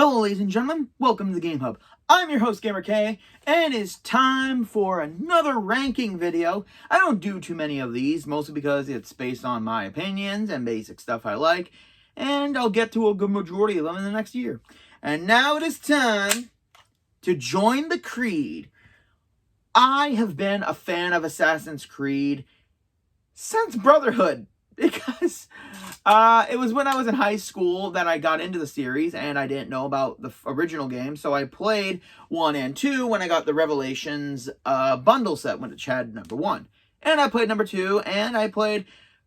Hello ladies and gentlemen, welcome to the Game Hub. I'm your host Gamer K, and it's time for another ranking video. I don't do too many of these, mostly because it's based on my opinions and basic stuff I like, and I'll get to a good majority of them in the next year. And now it is time to join the Creed. I have been a fan of Assassin's Creed since Brotherhood, because it was when I was in high school that I got into the series, and I didn't know about the original game, so I played 1 and 2 when I got the Revelations bundle set, when it had number 1. And I played number 2, and I played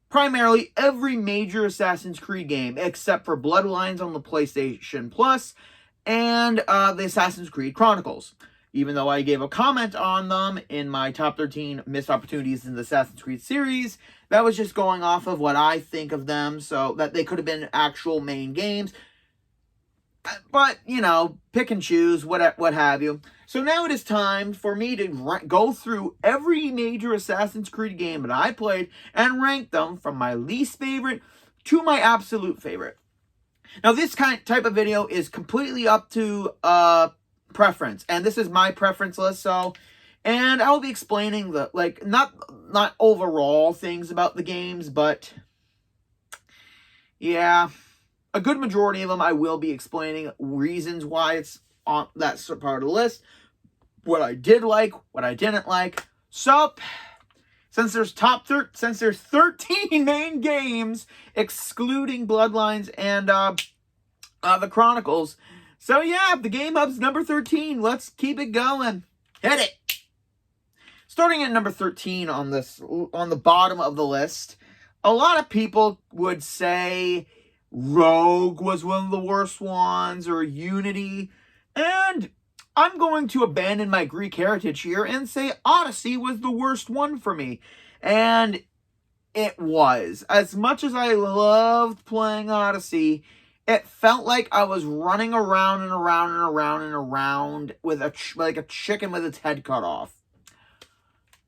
primarily every major Assassin's Creed game, except for Bloodlines on the PlayStation Plus, and the Assassin's Creed Chronicles. Even though I gave a comment on them in my top 13 missed opportunities in the Assassin's Creed series, that was just going off of what I think of them, so that they could have been actual main games. But, you know, pick and choose, what have you. So now it is time for me to go through every major Assassin's Creed game that I played and rank them from my least favorite to my absolute favorite. Now, this type of video is completely up to preference, and this is my preference list, so, and I'll be explaining the, like, not overall things about the games, but yeah, a good majority of them I will be explaining reasons why it's on that part of the list, what I did like, what I didn't like. So since there's 13 main games excluding Bloodlines and the Chronicles, so yeah, the Game Hub's number 13. Let's keep it going. Hit it. Starting at number 13 on the bottom of the list, a lot of people would say Rogue was one of the worst ones, or Unity, and I'm going to abandon my Greek heritage here and say Odyssey was the worst one for me. And it was. As much as I loved playing Odyssey, it felt like I was running around and around and around and around with like a chicken with its head cut off.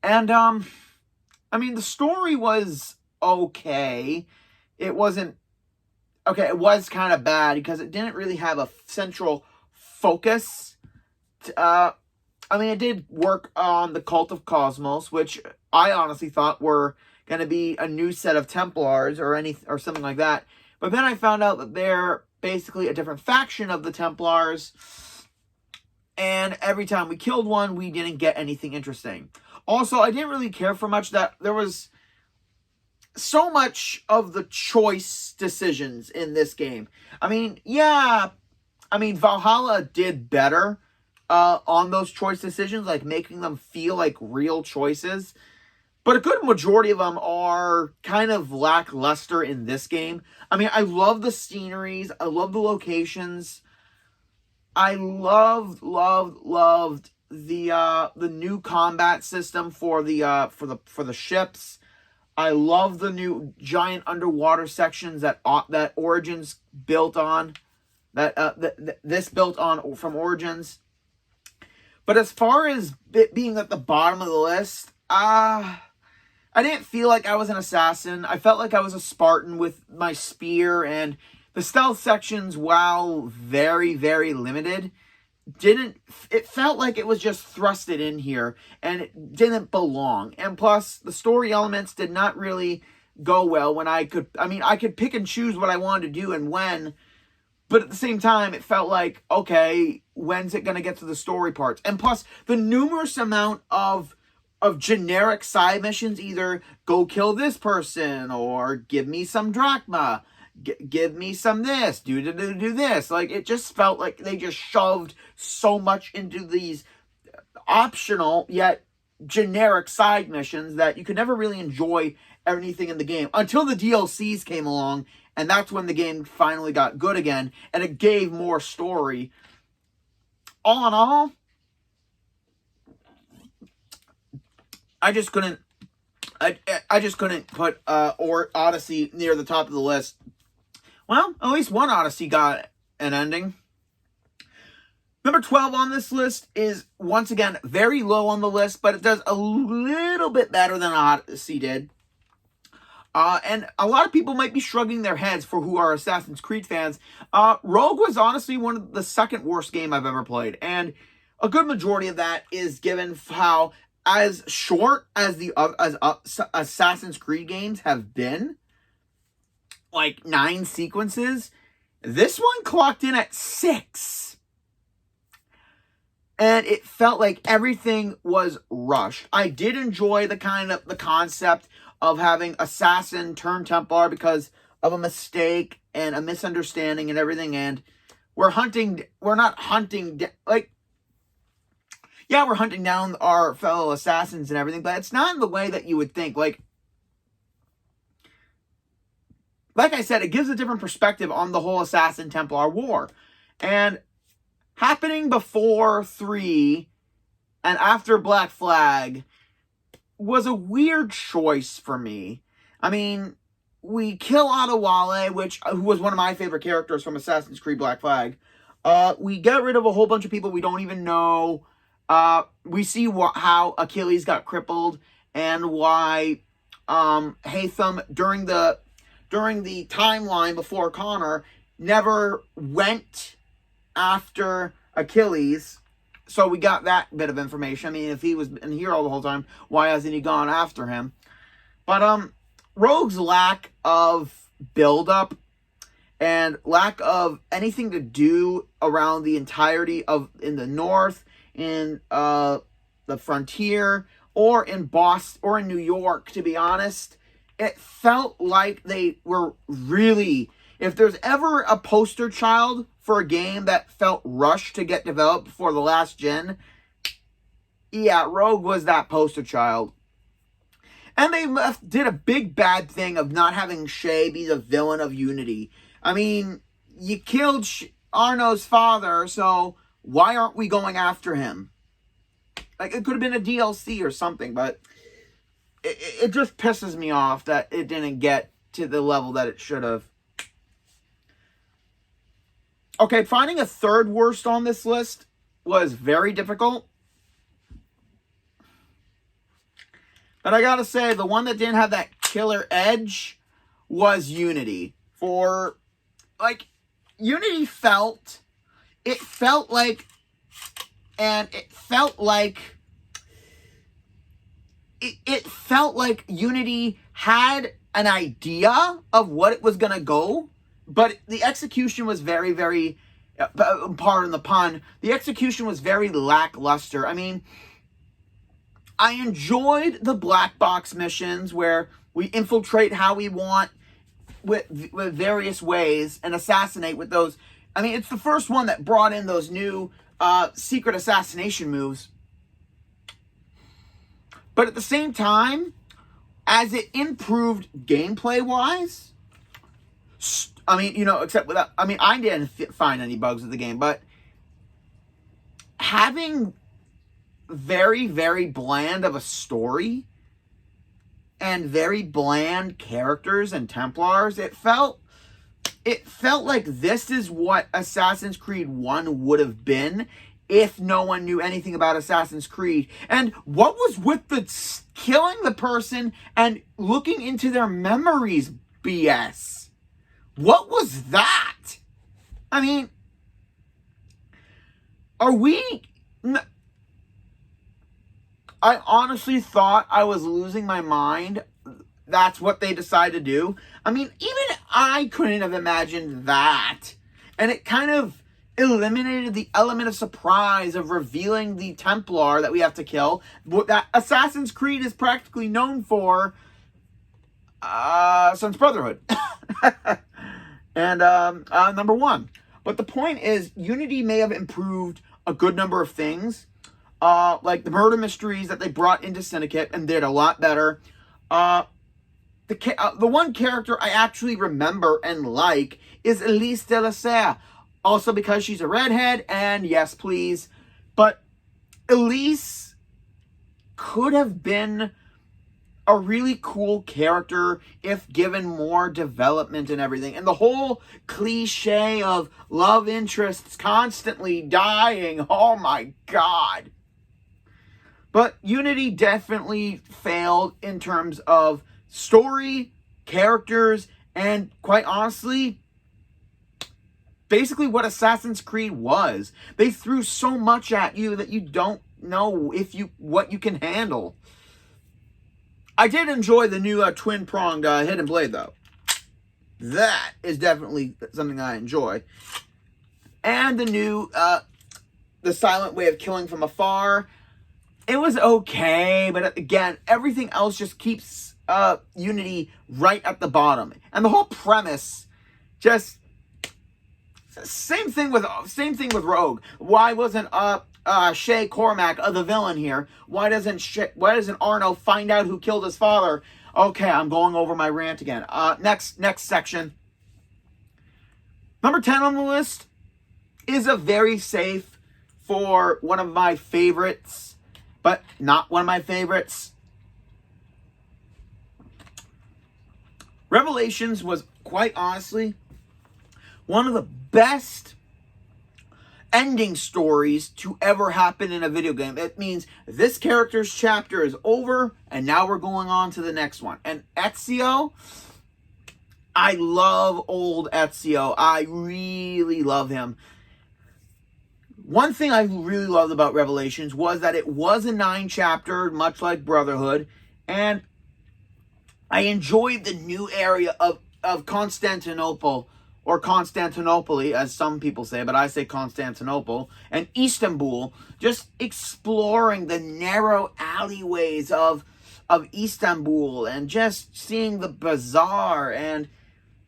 And, I mean, the story was okay. It wasn't, okay, it was kind of bad because it didn't really have a central focus. I mean, it did work on the Cult of Cosmos, which I honestly thought were going to be a new set of Templars or something like that. But then I found out that they're basically a different faction of the Templars, and every time we killed one, we didn't get anything interesting. Also, I didn't really care for much that there was so much of the choice decisions in this game. I mean, yeah, I mean, Valhalla did better on those choice decisions, like making them feel like real choices. But a good majority of them are kind of lackluster in this game. I mean, I love the sceneries. I love the locations. I loved the new combat system for the ships. I love the new giant underwater sections that Origins built on. This built on from Origins. But as far as it being at the bottom of the list, I didn't feel like I was an assassin. I felt like I was a Spartan with my spear, and the stealth sections, while very, very limited, it felt like it was just thrusted in here, and it didn't belong. And plus, the story elements did not really go well when I could pick and choose what I wanted to do and when, but at the same time, it felt like, okay, when's it going to get to the story parts? And plus, the numerous amount of generic side missions, either go kill this person, or give me some drachma, give me some this, do this. Like, it just felt like they just shoved so much into these optional yet generic side missions that you could never really enjoy anything in the game until the DLCs came along, and that's when the game finally got good again, and it gave more story. All in all, I just couldn't put Odyssey near the top of the list. Well, at least one Odyssey got an ending. Number 12 on this list is, once again, very low on the list, but it does a little bit better than Odyssey did. And a lot of people might be shrugging their heads for who are Assassin's Creed fans. Rogue was honestly one of the second worst game I've ever played. And a good majority of that is given how, as short as Assassin's Creed games have been, like 9 sequences, this one clocked in at 6. And it felt like everything was rushed. I did enjoy the concept of having Assassin turn Templar because of a mistake and a misunderstanding and everything. And we're not hunting, like, yeah, we're hunting down our fellow assassins and everything, but it's not in the way that you would think. Like I said, it gives a different perspective on the whole Assassin Templar war. And happening before 3 and after Black Flag was a weird choice for me. I mean, we kill Adewale, who was one of my favorite characters from Assassin's Creed Black Flag. We get rid of a whole bunch of people we don't even know. We see how Achilles got crippled and why Haytham during the timeline before Connor never went after Achilles. So we got that bit of information. I mean, if he was in here all the whole time, why hasn't he gone after him? But Rogue's lack of build-up and lack of anything to do around the entirety of in the north, in the frontier, or in Boston, or in New York, to be honest, it felt like they were really... If there's ever a poster child for a game that felt rushed to get developed before the last gen, yeah, Rogue was that poster child. And they did a big bad thing of not having Shay be the villain of Unity. I mean, you killed Arno's father, so why aren't we going after him? Like, it could have been a DLC or something, but it just pisses me off that it didn't get to the level that it should have. Okay, finding a third worst on this list was very difficult. But I gotta say, the one that didn't have that killer edge was Unity. Unity felt like Unity had an idea of what it was gonna go, but the execution was very, very, pardon the pun, the execution was very lackluster. I mean, I enjoyed the black box missions where we infiltrate how we want with various ways and assassinate with those. I mean, it's the first one that brought in those new secret assassination moves. But at the same time, as it improved gameplay-wise, I mean, I didn't find any bugs with the game, but having very, very bland of a story and very bland characters and Templars, it felt like this is what Assassin's Creed 1 would have been if no one knew anything about Assassin's Creed. And what was with the killing the person and looking into their memories BS? What was that? I mean, I honestly thought I was losing my mind. That's what they decided to do. I mean, even I couldn't have imagined that. And it kind of eliminated the element of surprise of revealing the Templar that we have to kill. That Assassin's Creed is practically known for since Brotherhood. And number 1. But the point is, Unity may have improved a good number of things. Like the murder mysteries that they brought into Syndicate and did a lot better. The one character I actually remember and like is Elise de la Serre. Also because she's a redhead, and yes, please. But Elise could have been a really cool character if given more development and everything. And the whole cliche of love interests constantly dying. Oh my God. But Unity definitely failed in terms of story, characters, and quite honestly, basically what Assassin's Creed was. They threw so much at you that you don't know what you can handle. I did enjoy the new twin-pronged hidden blade, though. That is definitely something I enjoy. And the new, the silent way of killing from afar. It was okay, but again, everything else just keeps Unity right at the bottom. And the whole premise, just same thing with Rogue. Why wasn't Shay Cormac the villain here? Why doesn't Arno find out who killed his father? Okay, I'm going over my rant again. Next section. Number 10 on the list is a very safe for one of my favorites, but not one of my favorites. Revelations was, quite honestly, one of the best ending stories to ever happen in a video game. It means this character's chapter is over, and now we're going on to the next one. And Ezio, I love old Ezio. I really love him. One thing I really loved about Revelations was that it was a 9-chapter, much like Brotherhood, and I enjoyed the new area of Constantinople, or Constantinople, as some people say, but I say Constantinople, and Istanbul, just exploring the narrow alleyways of Istanbul, and just seeing the bazaar, and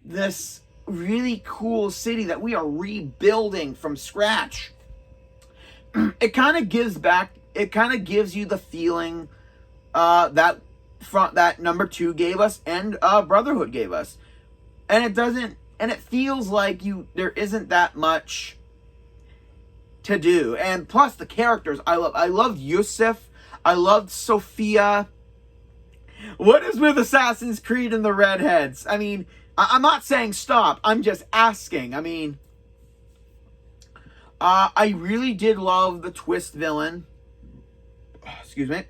this really cool city that we are rebuilding from scratch. It kind of gives you the feeling that number 2 gave us, and Brotherhood gave us. And it feels like there isn't that much to do. And plus the characters, I loved Yusuf. I loved Sophia. What is with Assassin's Creed and the redheads? I mean, I'm not saying stop. I'm just asking. I mean, I really did love the twist villain. Excuse me.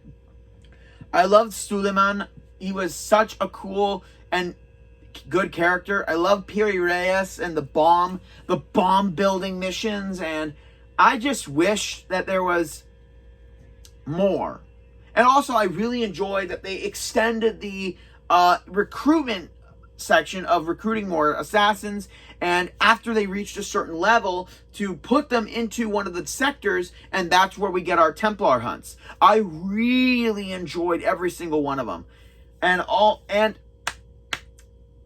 I loved Suleiman. He was such a cool and good character. I love Piri Reyes and the bomb building missions, and I just wish that there was more. And also, I really enjoyed that they extended the recruitment section of recruiting more assassins, and after they reached a certain level, to put them into one of the sectors, and that's where we get our Templar hunts. I really enjoyed every single one of them. And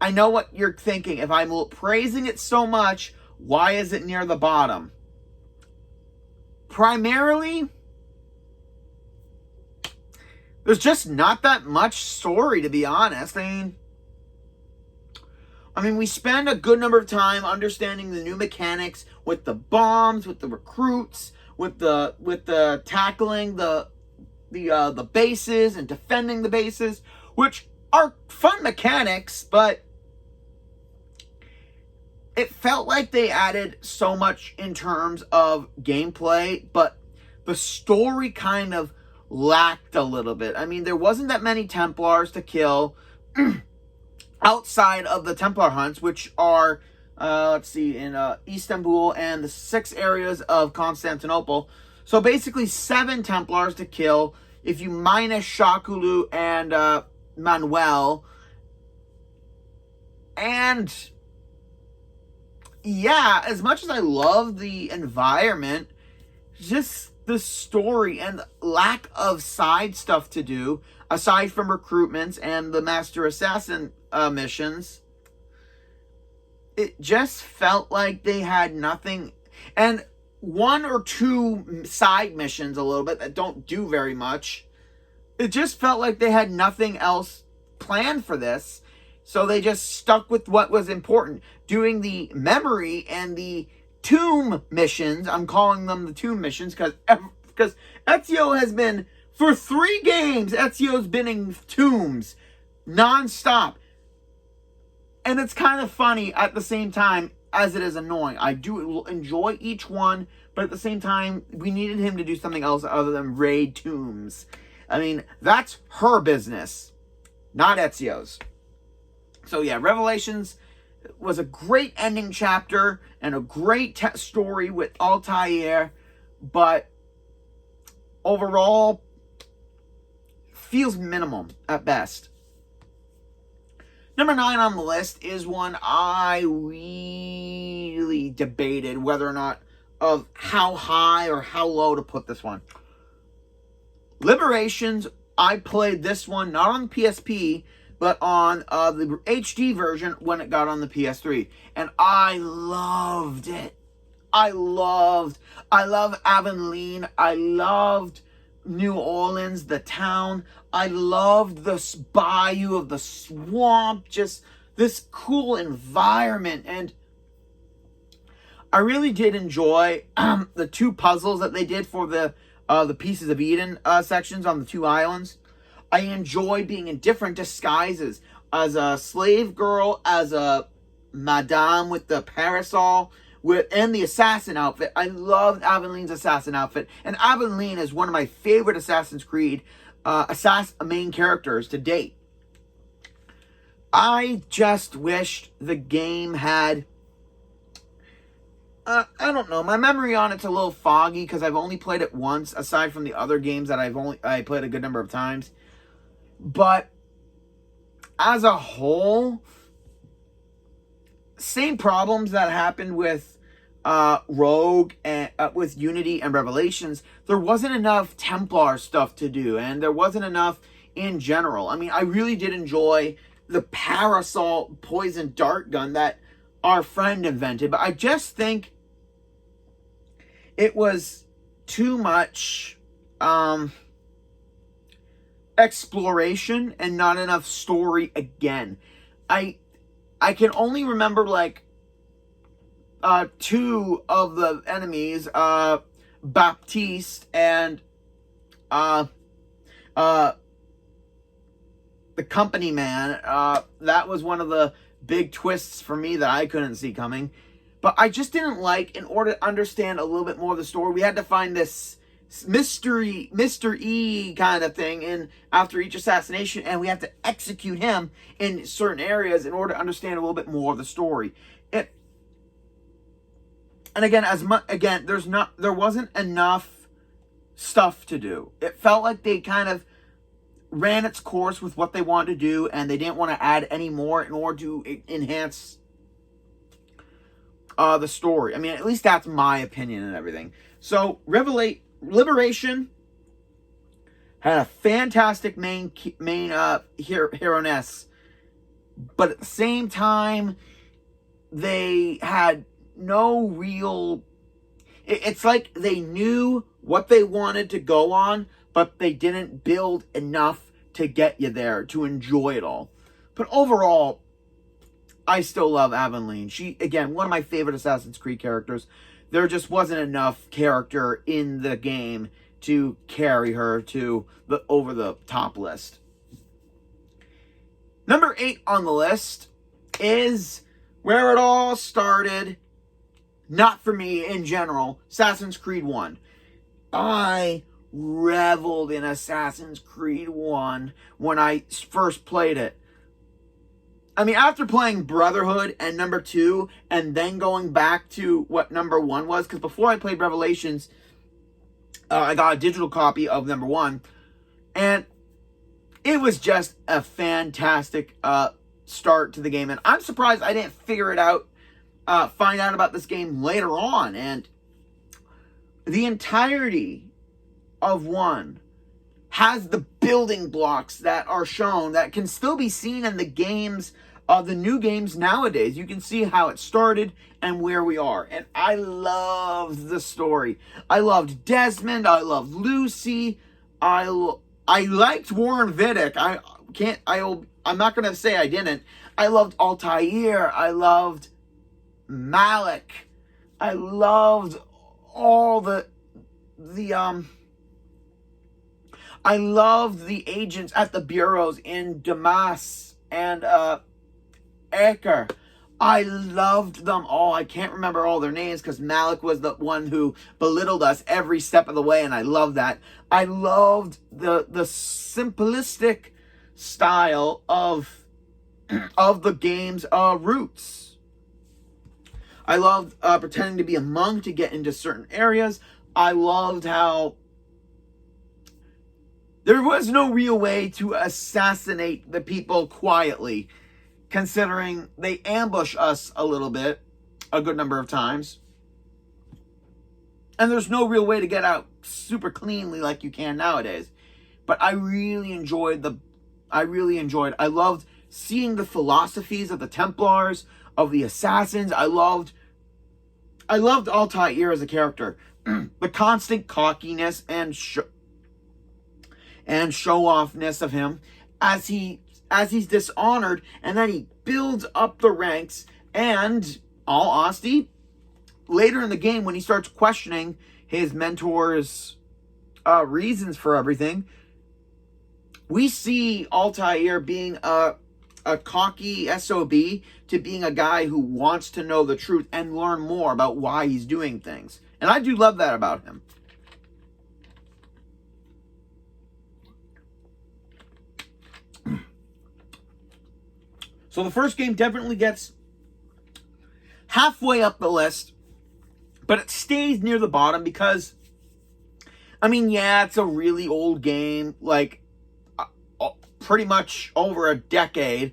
I know what you're thinking. If I'm praising it so much, why is it near the bottom? Primarily, there's just not that much story, to be honest. I mean, we spend a good number of time understanding the new mechanics with the bombs, with the recruits, with the tackling the bases and defending the bases, which are fun mechanics, but it felt like they added so much in terms of gameplay, but the story kind of lacked a little bit. I mean, there wasn't that many Templars to kill outside of the Templar hunts, which are, in Istanbul and the 6 areas of Constantinople. So basically 7 Templars to kill if you minus Shakulu and Manuel. And yeah, as much as I love the environment, just the story and lack of side stuff to do, aside from recruitments and the Master Assassin missions, it just felt like they had nothing. And 1 or 2 side missions a little bit that don't do very much. It just felt like they had nothing else planned for this. So they just stuck with what was important. Doing the memory and the tomb missions. I'm calling them the tomb missions because Ezio has been, for 3 games, Ezio's been in tombs non-stop. And it's kind of funny at the same time as it is annoying. I do enjoy each one, but at the same time, we needed him to do something else other than raid tombs. I mean, that's her business, not Ezio's. So yeah, Revelations was a great ending chapter and a great story with Altair, but overall feels minimum at best. Number 9 on the list is one I really debated whether or not of how high or how low to put this one. Liberations, I played this one not on the PSP, but on the HD version when it got on the PS3. And I loved it. I love Avonlea. I loved New Orleans, the town. I loved the bayou of the swamp. Just this cool environment. And I really did enjoy the 2 puzzles that they did for the Pieces of Eden sections on the 2 islands. I enjoy being in different disguises. As a slave girl, as a madame with the parasol, and the assassin outfit. I loved Avonlea's assassin outfit. And Avonlea is one of my favorite Assassin's Creed main characters to date. I just wished the game had... I don't know. My memory on it's a little foggy because I've only played it once, aside from the other games that I played a good number of times. But as a whole, same problems that happened with Rogue and with Unity and Revelations. There wasn't enough Templar stuff to do, and there wasn't enough in general. I mean, I really did enjoy the parasol poison dart gun that our friend invented, but I just think it was too much exploration and not enough story again. I can only remember like 2 of the enemies, Baptiste and the company man. That was one of the big twists for me that I couldn't see coming. But I just didn't like, in order to understand a little bit more of the story, we had to find this mystery, Mr. E kind of thing in after each assassination, and we have to execute him in certain areas in order to understand a little bit more of the story. And again, there wasn't enough stuff to do. It felt like they kind of ran its course with what they wanted to do, and they didn't want to add any more in order to enhance the story. I mean, at least that's my opinion and everything. So, Liberation had a fantastic main heroiness, but at the same time, they had no real... It's like they knew what they wanted to go on, but they didn't build enough to get you there, to enjoy it all. But overall, I still love Avonlea. She, again, one of my favorite Assassin's Creed characters. There just wasn't enough character in the game to carry her to the over-the-top list. Number 8 on the list is where it all started. Not for me in general. Assassin's Creed 1. I reveled in Assassin's Creed 1 when I first played it. I mean, after playing Brotherhood and number 2, and then going back to what number 1 was, because before I played Revelations, I got a digital copy of number 1, and it was just a fantastic start to the game, and I'm surprised I didn't figure it out, find out about this game later on, and the entirety of 1 has the building blocks that are shown that can still be seen in the games, the new games nowadays. You can see how it started and where we are. And I loved the story. I loved Desmond. I loved Lucy. I liked Warren Vidic. I'm not going to say I didn't. I loved Altair. I loved Malik. I loved all I loved the agents at the bureaus in Damas and Acre. I loved them all. I can't remember all their names because Malik was the one who belittled us every step of the way, and I loved that. I loved the simplistic style of of the game's roots. I loved pretending to be a monk to get into certain areas. I loved how there was no real way to assassinate the people quietly, considering they ambush us a little bit, a good number of times. And there's no real way to get out super cleanly like you can nowadays. But I really enjoyed. I loved seeing the philosophies of the Templars, of the Assassins. I loved Altair as a character. The constant cockiness and show-offness of him as he's dishonored, and then he builds up the ranks. And all honesty, later in the game, when he starts questioning his mentor's reasons for everything, we see Altair being a cocky SOB to being a guy who wants to know the truth and learn more about why he's doing things. And I do love that about him. So the first game definitely gets halfway up the list, but it stays near the bottom because, I mean, yeah, it's a really old game, like pretty much over a decade.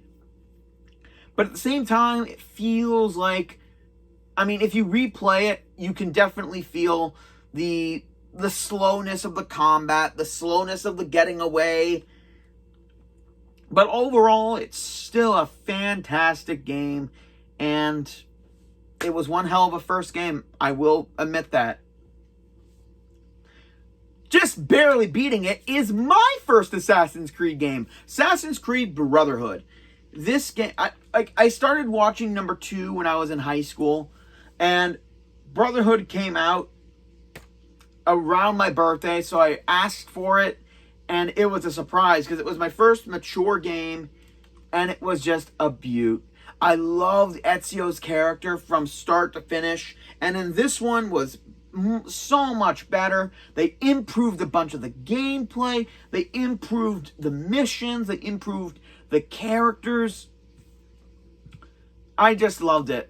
But at the same time, it feels like, I mean, if you replay it, you can definitely feel the slowness of the combat, the slowness of the getting away. But overall, it's still a fantastic game, and it was one hell of a first game. I will admit that. Just barely beating it is my first Assassin's Creed game, Assassin's Creed Brotherhood. This game, I started watching number 2 when I was in high school, and Brotherhood came out around my birthday, so I asked for it. And it was a surprise because it was my first mature game, and it was just a beaut. I loved Ezio's character from start to finish, and in this one was so much better. They improved a bunch of the gameplay, they improved the missions, they improved the characters. I just loved it.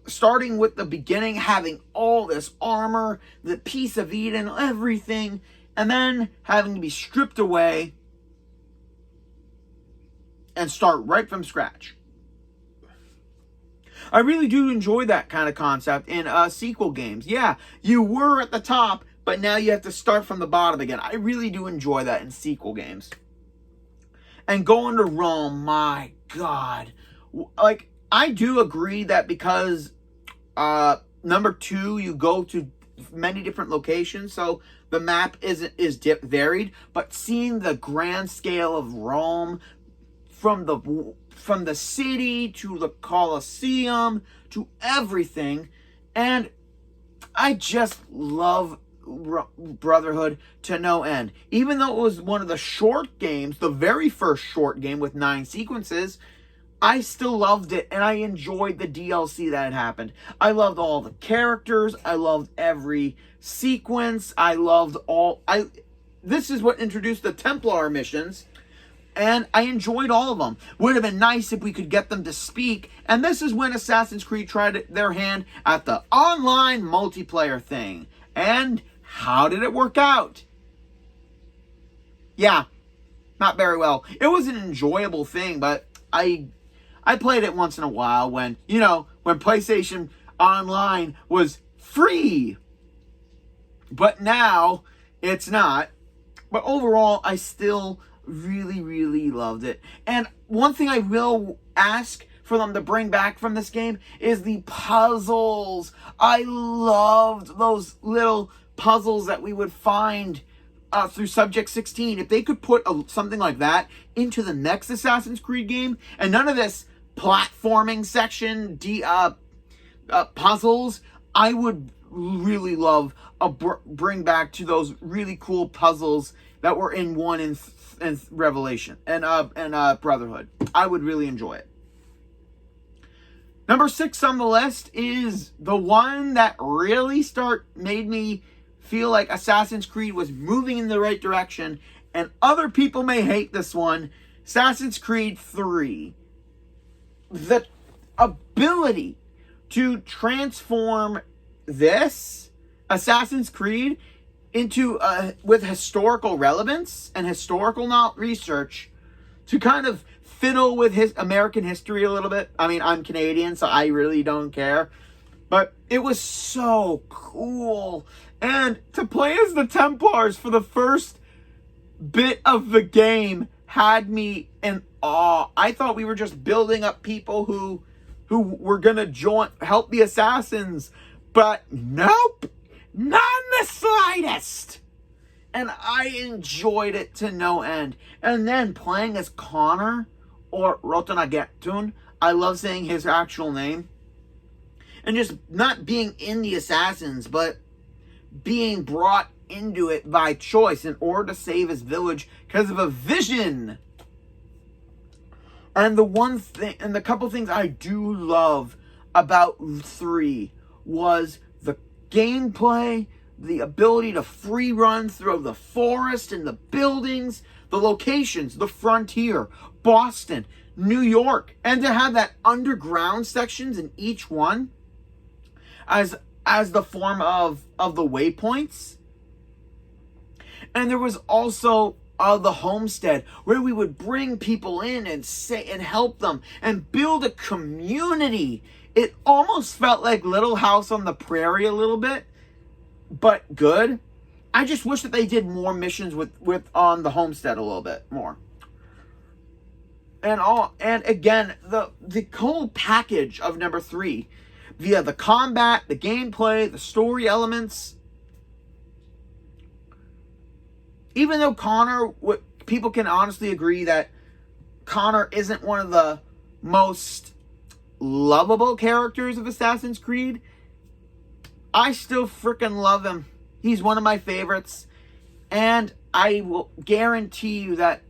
Starting with the beginning, having all this armor, the Piece of Eden, everything, and then having to be stripped away and start right from scratch. I really do enjoy that kind of concept in sequel games. Yeah, you were at the top, but now you have to start from the bottom again. I really do enjoy that in sequel games. And going to Rome, my God. Like, I do agree that because number 2, you go to many different locations, so the map is varied, but seeing the grand scale of Rome, from the city to the Colosseum to everything, and I just love Brotherhood to no end. Even though it was one of the short games, the very first short game with 9 sequences, I still loved it, and I enjoyed the DLC that had happened. I loved all the characters. I loved every sequence. This is what introduced the Templar missions, and I enjoyed all of them. Would have been nice if we could get them to speak, and this is when Assassin's Creed tried their hand at the online multiplayer thing. And how did it work out? Yeah, not very well. It was an enjoyable thing, but I played it once in a while when PlayStation Online was free. But now it's not. But overall, I still really, really loved it. And one thing I will ask for them to bring back from this game is the puzzles. I loved those little puzzles that we would find through Subject 16. If they could put something like that into the next Assassin's Creed game, and none of this platforming section puzzles, I would really love bring back to those really cool puzzles that were in 1 and Revelation and Brotherhood. I would really enjoy it. Number 6 on the list is the one that really made me feel like Assassin's Creed was moving in the right direction, and other people may hate this one, Assassin's Creed 3, the ability to transform this Assassin's Creed into with historical relevance and historical research to kind of fiddle with his American history a little bit. I mean, I'm Canadian, so I really don't care. But it was so cool. And to play as the Templars for the first bit of the game had me in awe. I thought we were just building up people who were going to help the assassins. But nope. Not in the slightest. And I enjoyed it to no end. And then playing as Connor, or Rotonagetun, I love saying his actual name. And just not being in the assassins, but being brought into it by choice in order to save his village because of a vision. And the one thing, and the couple things I do love about 3 was the gameplay, the ability to free run through the forest and the buildings, the locations, the frontier, Boston, New York, and to have that underground sections in each one as the form of the waypoints. And there was also the homestead, where we would bring people in and help them and build a community. It almost felt like Little House on the Prairie a little bit, but good. I just wish that they did more missions with on the homestead a little bit more. And again, the whole package of number 3, via the combat, the gameplay, the story elements. Even though Connor, people can honestly agree that Connor isn't one of the most lovable characters of Assassin's Creed, I still freaking love him. He's one of my favorites. And I will guarantee you that...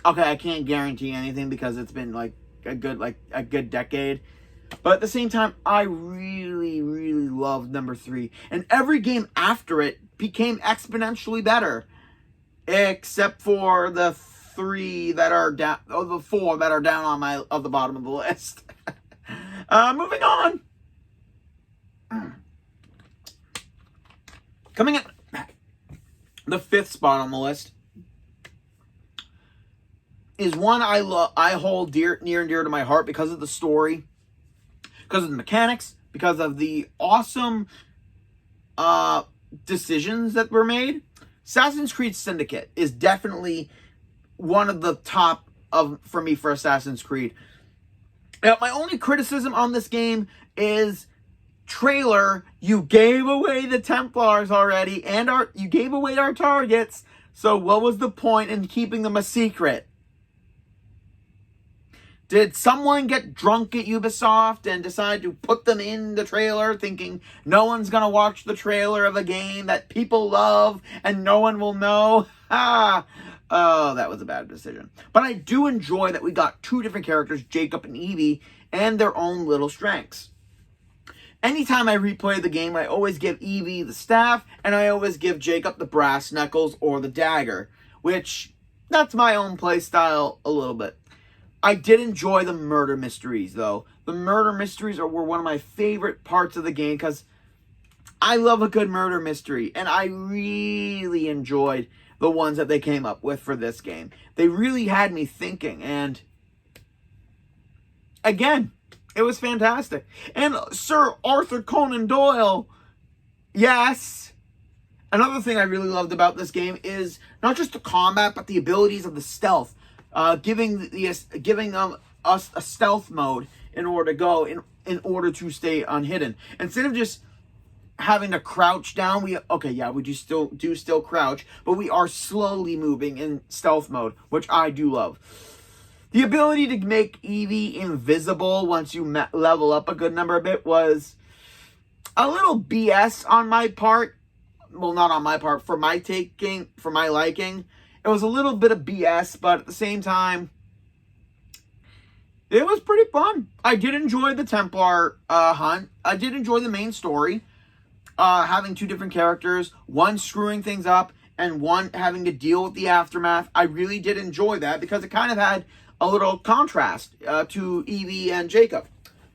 Okay, I can't guarantee anything because it's been like a good decade. But at the same time, I really, really loved number 3. And every game after it became exponentially better. Except for the 3 that are down, or the 4 that are down on the bottom of the list. Moving on. Coming in the 5th spot on the list is one I hold near and dear to my heart because of the story, because of the mechanics, because of the awesome decisions that were made. Assassin's Creed Syndicate is definitely one of the top for me for Assassin's Creed. Now, my only criticism on this game is trailer. You gave away the Templars already, and you gave away our targets. So what was the point in keeping them a secret? Did someone get drunk at Ubisoft and decide to put them in the trailer thinking no one's going to watch the trailer of a game that people love and no one will know? Oh, that was a bad decision. But I do enjoy that we got 2 different characters, Jacob and Evie, and their own little strengths. Anytime I replay the game, I always give Evie the staff, and I always give Jacob the brass knuckles or the dagger, which, that's my own play style a little bit. I did enjoy the murder mysteries, though. The murder mysteries were one of my favorite parts of the game, because I love a good murder mystery, and I really enjoyed the ones that they came up with for this game. They really had me thinking, and again, it was fantastic. And Sir Arthur Conan Doyle, yes. Another thing I really loved about this game is not just the combat, but the abilities of the stealth. Giving us a stealth mode in order to go, in order to stay unhidden. Instead of just having to crouch down, we do still crouch, but we are slowly moving in stealth mode, which I do love. The ability to make Evie invisible once you level up a good number of bit was a little BS on my part. Well, not on my part, for my liking. It was a little bit of BS, but at the same time, it was pretty fun. I did enjoy the Templar hunt. I did enjoy the main story. Having 2 different characters, one screwing things up and one having to deal with the aftermath. I really did enjoy that because it kind of had a little contrast to Evie and Jacob.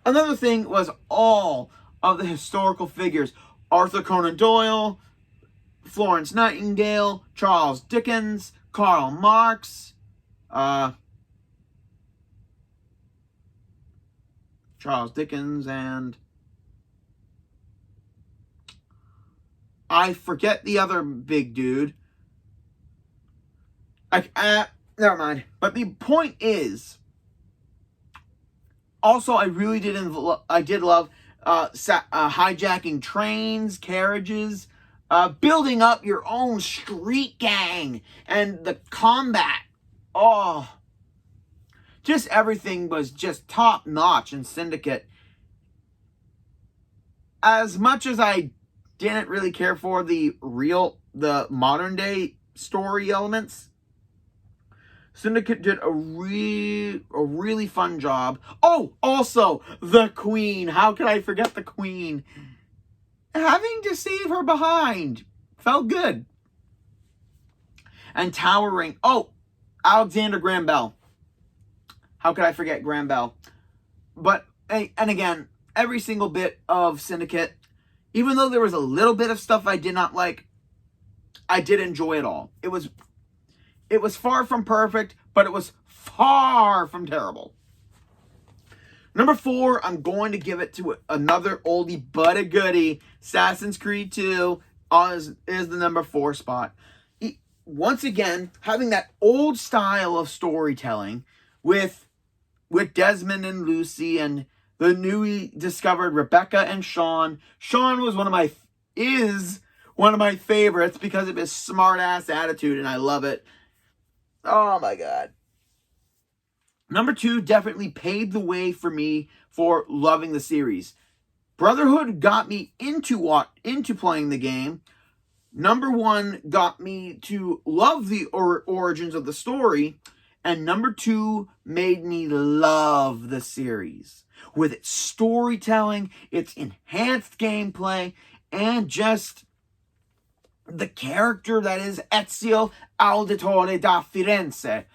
Another thing was all of the historical figures. Arthur Conan Doyle, Florence Nightingale, Charles Dickens, Karl Marx, Charles Dickens, and I forget the other big dude. Never mind. But the point is, also I really did love hijacking trains, carriages, building up your own street gang, and the combat. Oh, just everything was just top notch in Syndicate. As much as I didn't really care for the modern day story elements, Syndicate did a really fun job. Oh, also, the Queen. How could I forget the Queen? Having to save her behind felt good. And towering. Oh, Alexander Graham Bell. How could I forget Graham Bell? But, and again, every single bit of Syndicate, even though there was a little bit of stuff I did not like, I did enjoy it all. It was far from perfect, but it was far from terrible. Number 4, I'm going to give it to another oldie but a goodie. Assassin's Creed 2 is the number 4 spot. Once again, having that old style of storytelling with Desmond and Lucy and the newly discovered Rebecca and Sean. Sean was one of my favorites because of his smart-ass attitude, and I love it. Oh my god. Number 2 definitely paved the way for me for loving the series. Brotherhood got me into playing the game. Number 1 got me to love the origins of the story. And number 2 made me love the series. With its storytelling, its enhanced gameplay, and just the character that is Ezio Auditore da Firenze.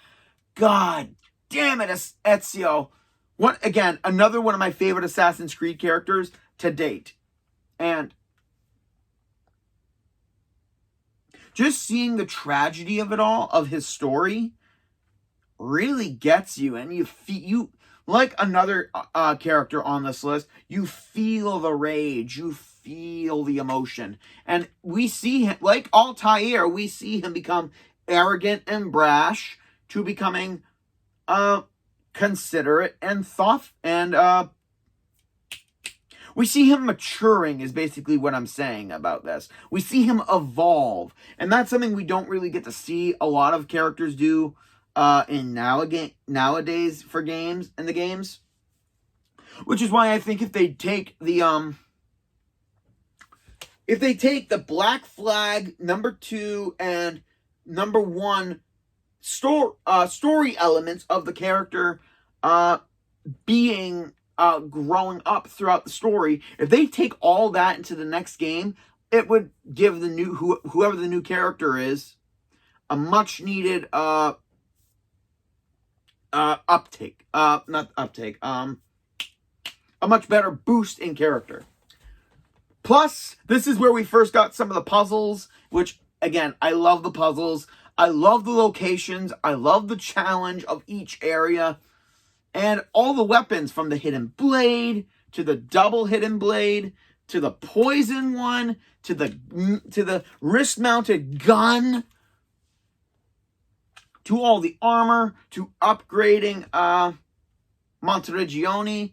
God damn it, Ezio. Another one of my favorite Assassin's Creed characters to date. And just seeing the tragedy of it all, of his story, really gets you. And you like another character on this list, you feel the rage, you feel the emotion. And we see him, like Altair, we see him become arrogant and brash to becoming considerate and thoughtful, and we see him maturing, is basically what I'm saying about this. We see him evolve, and that's something we don't really get to see a lot of characters do nowadays for games, in the games. Which is why I think if they take the Black Flag number 2 and number 1 story elements of the character being growing up throughout the story, if they take all that into the next game, it would give the whoever the new character is a much needed a much better boost in character. Plus, this is where we first got some of the puzzles, which, again, I love the puzzles. I love the locations. I love the challenge of each area. And all the weapons, from the hidden blade, to the double hidden blade, to the poison one, to the wrist-mounted gun, to all the armor, to upgrading Monteregione.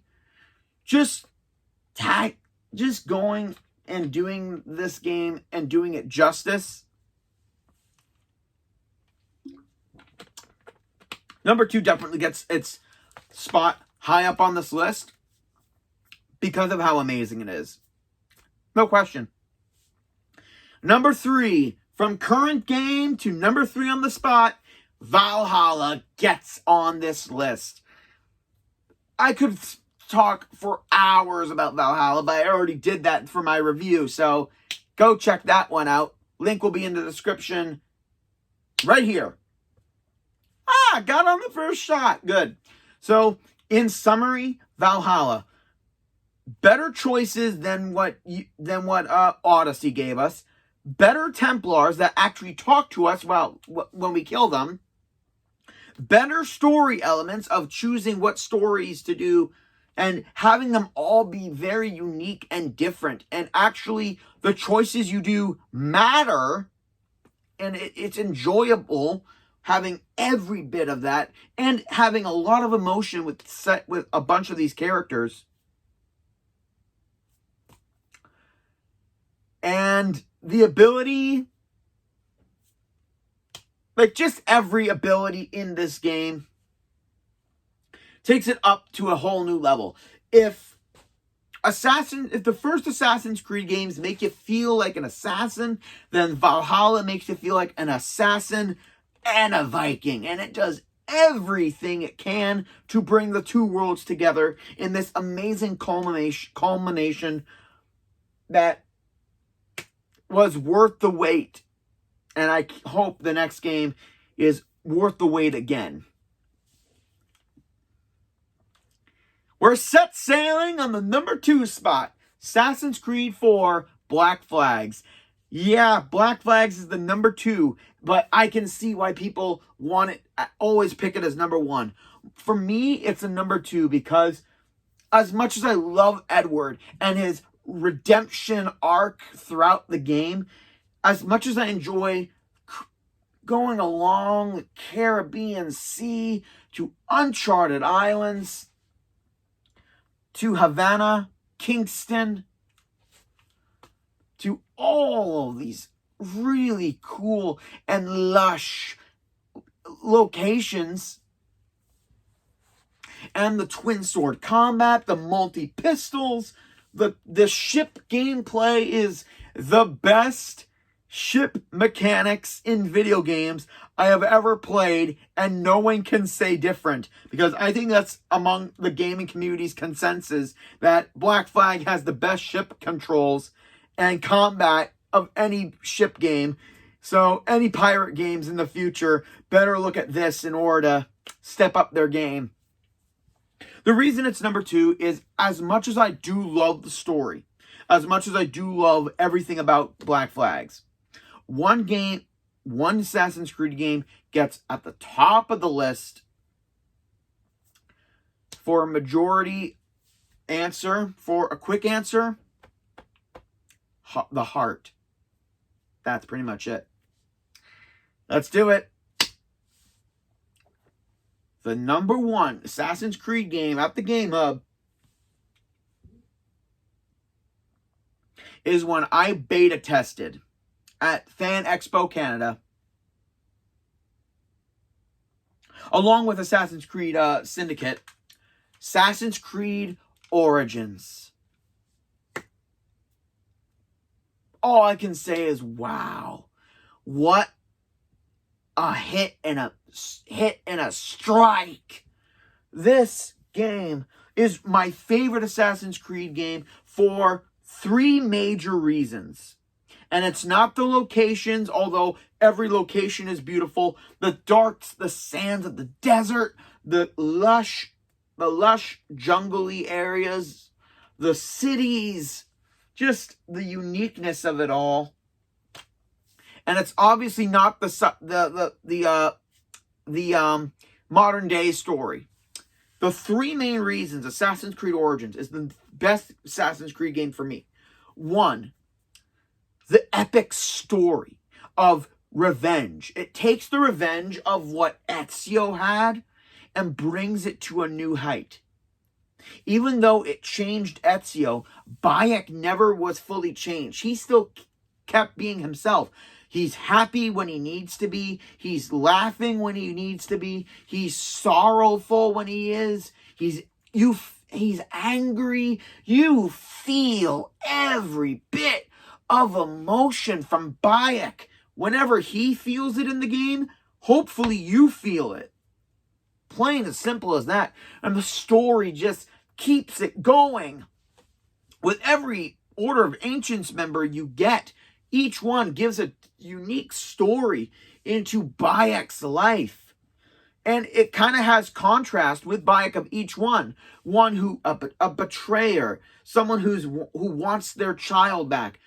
Just going and doing this game and doing it justice. Number 2 definitely gets its spot high up on this list because of how amazing it is. No question. Number 3, from current game to number 3 on the spot, Valhalla gets on this list. I could talk for hours about Valhalla, but I already did that for my review, so go check that one out. Link will be in the description right here. Got on the first shot. Good. So, in summary, Valhalla. Better choices than what Odyssey gave us. Better Templars that actually talk to us when we kill them. Better story elements of choosing what stories to do and having them all be very unique and different. And actually, the choices you do matter. And it's enjoyable having every bit of that and having a lot of emotion with a bunch of these characters. And the ability, like just every ability in this game takes it up to a whole new level. If the first Assassin's Creed games make you feel like an assassin, then Valhalla makes you feel like an assassin and a Viking. And it does everything it can to bring the two worlds together in this amazing culmination that was worth the wait. And I hope the next game is worth the wait again. We're set sailing on the number 2 spot. Assassin's Creed 4 Black Flags. Yeah, Black Flags is the number 2, but I can see why people always pick it as number 1. For me, it's a number 2 because as much as I love Edward and his redemption arc throughout the game, as much as I enjoy going along the Caribbean Sea to uncharted islands, to Havana, Kingston, to all of these really cool and lush locations, and the twin sword combat, the multi-pistols, the ship gameplay is the best ship mechanics in video games I have ever played, and no one can say different, because I think that's among the gaming community's consensus that Black Flag has the best ship controls and combat of any ship game. So any pirate games in the future better look at this in order to step up their game. The reason it's number 2 is, as much as I do love the story, as much as I do love everything about Black Flags, one Assassin's Creed game gets at the top of the list for a majority answer, for a quick answer, the heart. That's pretty much it. Let's do it. The number 1 Assassin's Creed game at the Game Hub is one I beta tested at Fan Expo Canada, along with Assassin's Creed Syndicate, Assassin's Creed Origins. All I can say is, wow, what a hit and a strike. This game is my favorite Assassin's Creed game for 3 major reasons. And it's not the locations, although every location is beautiful. The sands of the desert, the lush jungly areas, the cities, just the uniqueness of it all. And it's obviously not the modern day story. The 3 main reasons Assassin's Creed Origins is the best Assassin's Creed game for me. 1, the epic story of revenge. It takes the revenge of what Ezio had and brings it to a new height. Even though it changed Ezio, Bayek never was fully changed. He still kept being himself. He's happy when he needs to be. He's laughing when he needs to be. He's sorrowful when he is. He's angry. You feel every bit of emotion from Bayek. Whenever he feels it in the game, hopefully you feel it. Plain as simple as that. And the story just keeps it going. With every Order of Ancients member you get, Each one gives a unique story into Bayek's life. And it kind of has contrast with Bayek of each one. One who, a betrayer, someone who wants their child back,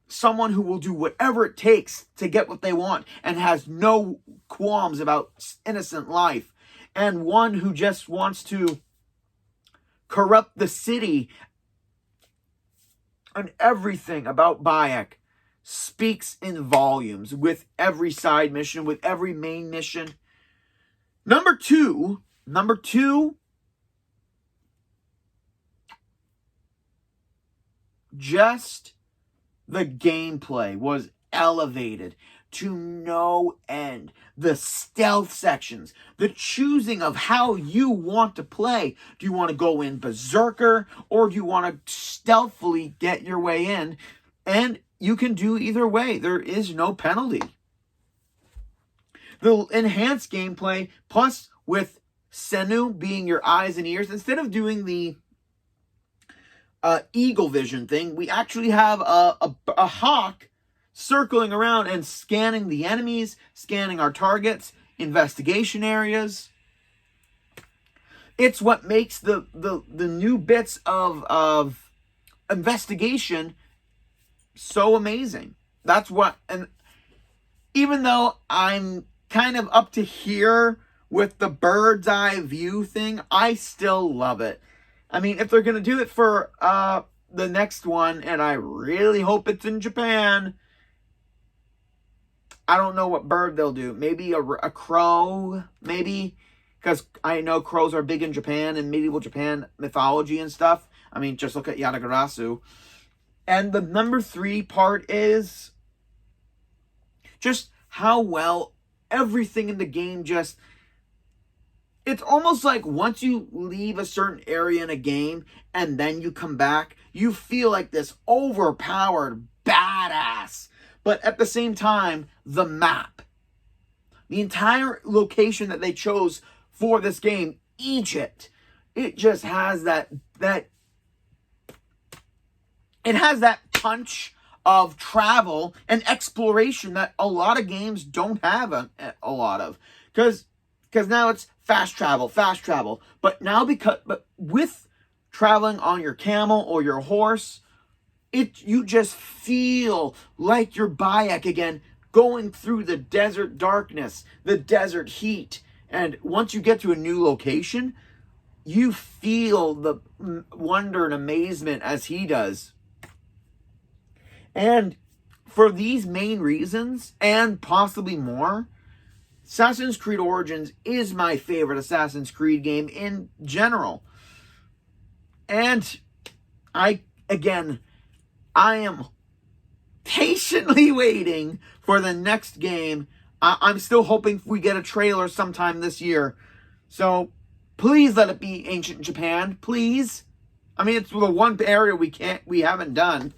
someone who will do whatever it takes to get what they want and has no qualms about innocent life, and one who just wants to corrupt the city. And everything about Bayek speaks in volumes with every side mission, with every main mission. Number two, just the gameplay was elevated to no end. The stealth sections, the choosing of how you want to play. Do you want to go in berserker, or do you want to stealthily get your way in? And you can do either way. There is no penalty. The enhanced gameplay, plus with Senu being your eyes and ears, instead of doing the eagle vision thing, we actually have a hawk circling around and scanning the enemies, scanning our targets, investigation areas. It's what makes the new bits of investigation so amazing. That's what, and even though I'm kind of up to here with the bird's eye view thing, I still love it. I mean, if they're going to do it for the next one, and I really hope it's in Japan, I don't know what bird they'll do. Maybe a crow, maybe, because I know crows are big in Japan and medieval Japan mythology and stuff. I mean, just look at Yatagarasu. And the number 3 part is just how well everything in the game just... It's almost like once you leave a certain area in a game and then you come back, you feel like this overpowered badass. But at the same time, the map, the entire location that they chose for this game, Egypt, it just has that it has that punch of travel and exploration that a lot of games don't have a lot of. Because now it's fast travel. But now but with traveling on your camel or your horse, you just feel like you're Bayek again, going through the desert darkness, the desert heat. And once you get to a new location, you feel the wonder and amazement as he does. And for these main reasons, and possibly more, Assassin's Creed Origins is my favorite Assassin's Creed game in general. And I am patiently waiting for the next game. I'm still hoping we get a trailer sometime this year. So please let it be Ancient Japan, please. I mean, it's the one area we haven't done.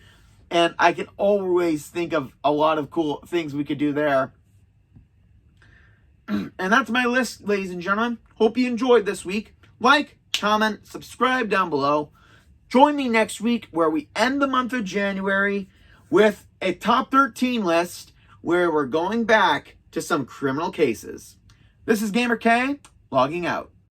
And I can always think of a lot of cool things we could do there. And that's my list, ladies and gentlemen. Hope you enjoyed this week. Like, comment, subscribe down below. Join me next week where we end the month of January with a top 13 list where we're going back to some criminal cases. This is Gamer K, logging out.